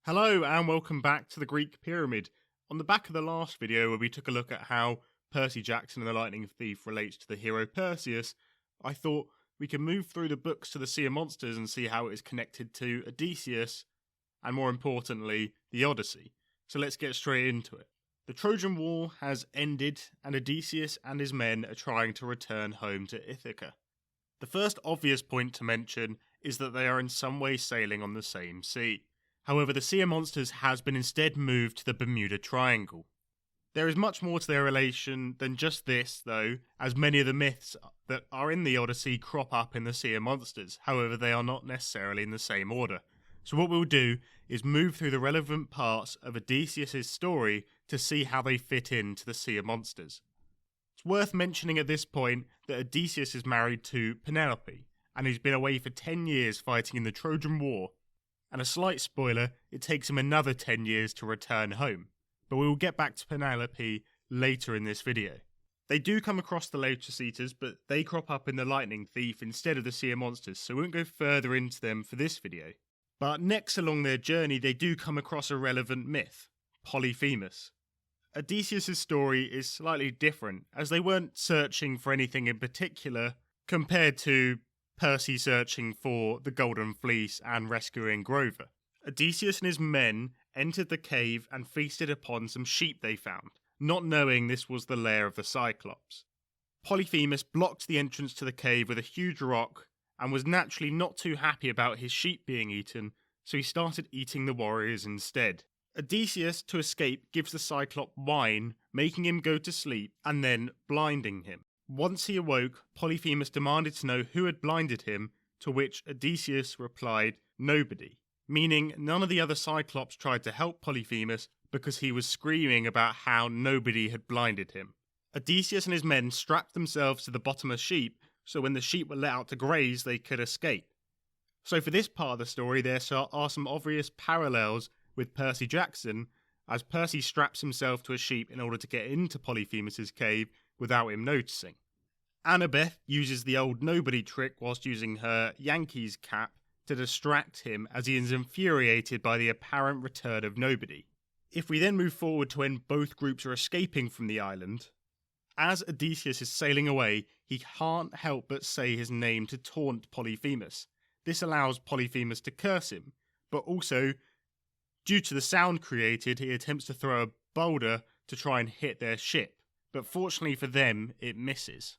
Hello and welcome back to the Greek Pyramid. On the back of the last video where we took a look at how Percy Jackson and the Lightning Thief relates to the hero Perseus, I thought we could move through the books to the Sea of Monsters and see how it is connected to Odysseus and, more importantly, the Odyssey. So let's get straight into it. The Trojan War has ended and Odysseus and his men are trying to return home to Ithaca. The first obvious point to mention is that they are in some way sailing on the same sea. However, the Sea of Monsters has been instead moved to the Bermuda Triangle. There is much more to their relation than just this, though, as many of the myths that are in the Odyssey crop up in the Sea of Monsters. However, they are not necessarily in the same order. So what we'll do is move through the relevant parts of Odysseus' story to see how they fit into the Sea of Monsters. It's worth mentioning at this point that Odysseus is married to Penelope, and he's been away for 10 years fighting in the Trojan War. And a slight spoiler, it takes him another 10 years to return home. But we will get back to Penelope later in this video. They do come across the Lotus Eaters, but they crop up in the Lightning Thief instead of the Sea of Monsters, so we won't go further into them for this video. But next along their journey, they do come across a relevant myth, Polyphemus. Odysseus' story is slightly different, as they weren't searching for anything in particular compared to Percy searching for the Golden Fleece and rescuing Grover. Odysseus and his men entered the cave and feasted upon some sheep they found, not knowing this was the lair of the Cyclops. Polyphemus blocked the entrance to the cave with a huge rock and was naturally not too happy about his sheep being eaten, so he started eating the warriors instead. Odysseus, to escape, gives the Cyclops wine, making him go to sleep and then blinding him. Once he awoke, Polyphemus demanded to know who had blinded him, to which Odysseus replied, "Nobody," meaning none of the other Cyclops tried to help Polyphemus because he was screaming about how nobody had blinded him. Odysseus and his men strapped themselves to the bottomless sheep, so when the sheep were let out to graze, they could escape. So for this part of the story, there are some obvious parallels with Percy Jackson, as Percy straps himself to a sheep in order to get into Polyphemus' cave without him noticing. Annabeth uses the old nobody trick whilst using her Yankees cap to distract him as he is infuriated by the apparent return of nobody. If we then move forward to when both groups are escaping from the island, as Odysseus is sailing away, he can't help but say his name to taunt Polyphemus. This allows Polyphemus to curse him, but also, due to the sound created, he attempts to throw a boulder to try and hit their ship, but fortunately for them, it misses.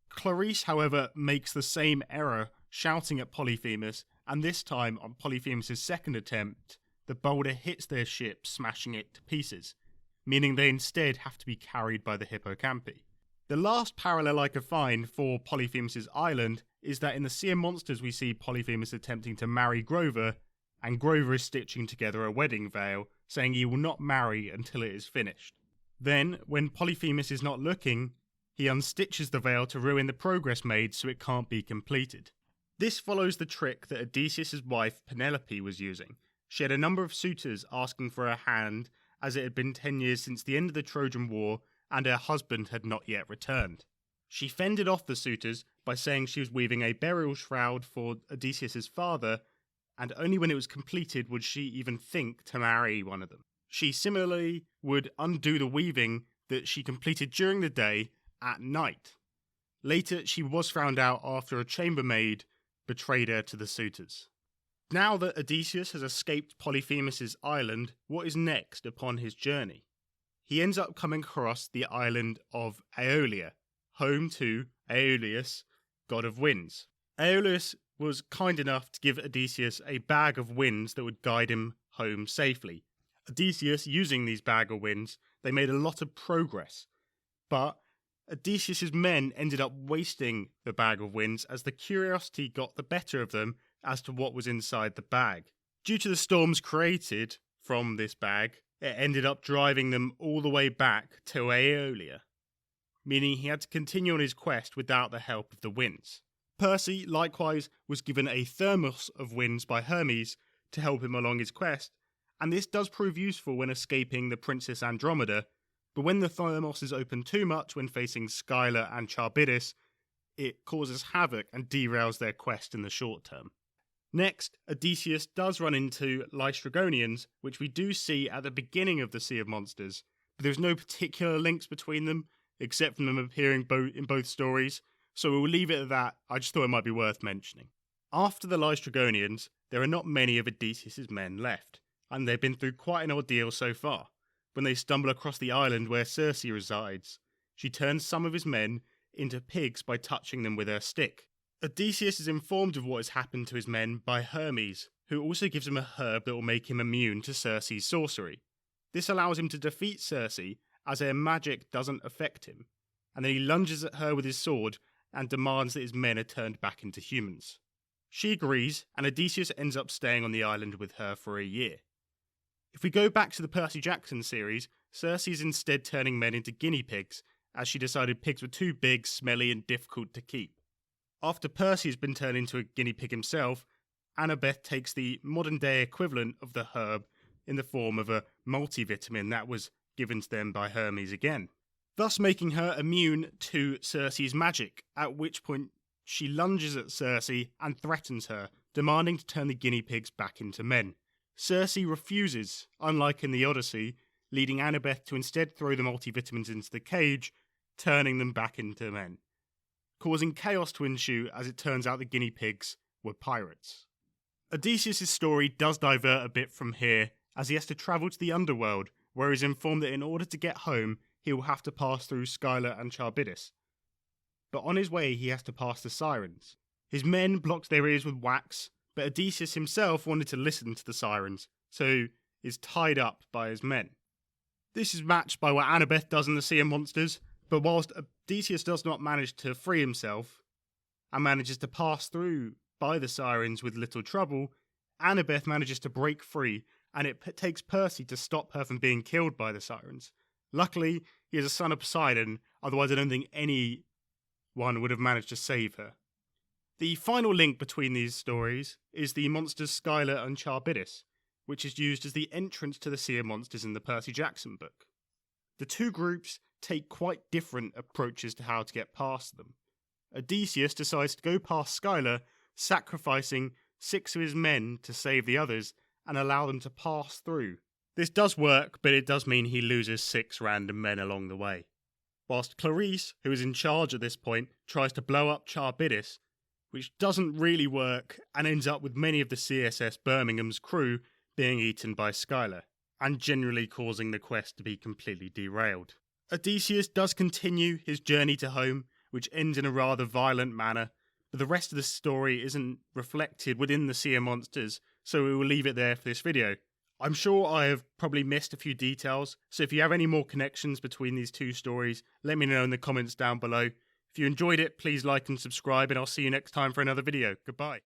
Clarice, however, makes the same error, shouting at Polyphemus, and this time, on Polyphemus' second attempt, the boulder hits their ship, smashing it to pieces, meaning they instead have to be carried by the hippocampi. The last parallel I could find for Polyphemus' island is that in the Sea of Monsters we see Polyphemus attempting to marry Grover, and Grover is stitching together a wedding veil, saying he will not marry until it is finished. Then, when Polyphemus is not looking, he unstitches the veil to ruin the progress made so it can't be completed. This follows the trick that Odysseus' wife Penelope was using. She had a number of suitors asking for her hand, as it had been 10 years since the end of the Trojan War and her husband had not yet returned. She fended off the suitors by saying she was weaving a burial shroud for Odysseus' father, and only when it was completed would she even think to marry one of them. She similarly would undo the weaving that she completed during the day at night. Later, she was found out after a chambermaid betrayed her to the suitors. Now that Odysseus has escaped Polyphemus' island, what is next upon his journey? He ends up coming across the island of Aeolia, home to Aeolus, god of winds. Aeolus was kind enough to give Odysseus a bag of winds that would guide him home safely. Odysseus, using these bag of winds, they made a lot of progress, but Odysseus' men ended up wasting the bag of winds as the curiosity got the better of them as to what was inside the bag. Due to the storms created from this bag, it ended up driving them all the way back to Aeolia, meaning he had to continue on his quest without the help of the winds. Percy, likewise, was given a thermos of winds by Hermes to help him along his quest, and this does prove useful when escaping the Princess Andromeda, but when the thermos is open too much when facing Skylar and Charybdis, it causes havoc and derails their quest in the short term. Next, Odysseus does run into Lystragonians, which we do see at the beginning of the Sea of Monsters, but there's no particular links between them, except from them appearing in both stories, so we'll leave it at that. I just thought it might be worth mentioning. After the Lystragonians, there are not many of Odysseus' men left, and they've been through quite an ordeal so far. When they stumble across the island where Circe resides, she turns some of his men into pigs by touching them with her stick. Odysseus is informed of what has happened to his men by Hermes, who also gives him a herb that will make him immune to Circe's sorcery. This allows him to defeat Circe, as her magic doesn't affect him, and then he lunges at her with his sword and demands that his men are turned back into humans. She agrees, and Odysseus ends up staying on the island with her for a year. If we go back to the Percy Jackson series, Circe is instead turning men into guinea pigs, as she decided pigs were too big, smelly, and difficult to keep. After Percy has been turned into a guinea pig himself, Annabeth takes the modern-day equivalent of the herb in the form of a multivitamin that was given to them by Hermes again, thus making her immune to Circe's magic, at which point she lunges at Circe and threatens her, demanding to turn the guinea pigs back into men. Circe refuses, unlike in the Odyssey, leading Annabeth to instead throw the multivitamins into the cage, turning them back into men, causing chaos to ensue as it turns out the guinea pigs were pirates. Odysseus' story does divert a bit from here, as he has to travel to the underworld, where he's informed that in order to get home, he will have to pass through Scylla and Charybdis. But on his way, he has to pass the sirens. His men blocked their ears with wax, but Odysseus himself wanted to listen to the sirens, so is tied up by his men. This is matched by what Annabeth does in the Sea of Monsters, but whilst Odysseus does not manage to free himself, and manages to pass through by the sirens with little trouble, Annabeth manages to break free, and it takes Percy to stop her from being killed by the sirens. Luckily, he is a son of Poseidon, otherwise I don't think anyone would have managed to save her. The final link between these stories is the monsters Scylla and Charybdis, which is used as the entrance to the Sea of Monsters in the Percy Jackson book. The two groups take quite different approaches to how to get past them. Odysseus decides to go past Scylla, sacrificing 6 of his men to save the others and allow them to pass through. This does work, but it does mean he loses 6 random men along the way. Whilst Clarice, who is in charge at this point, tries to blow up Charybdis, which doesn't really work and ends up with many of the CSS Birmingham's crew being eaten by Scylla, and generally causing the quest to be completely derailed. Odysseus does continue his journey to home, which ends in a rather violent manner, but the rest of the story isn't reflected within the Sea of Monsters, so we will leave it there for this video. I'm sure I have probably missed a few details, so if you have any more connections between these two stories, let me know in the comments down below. If you enjoyed it, please like and subscribe, and I'll see you next time for another video. Goodbye.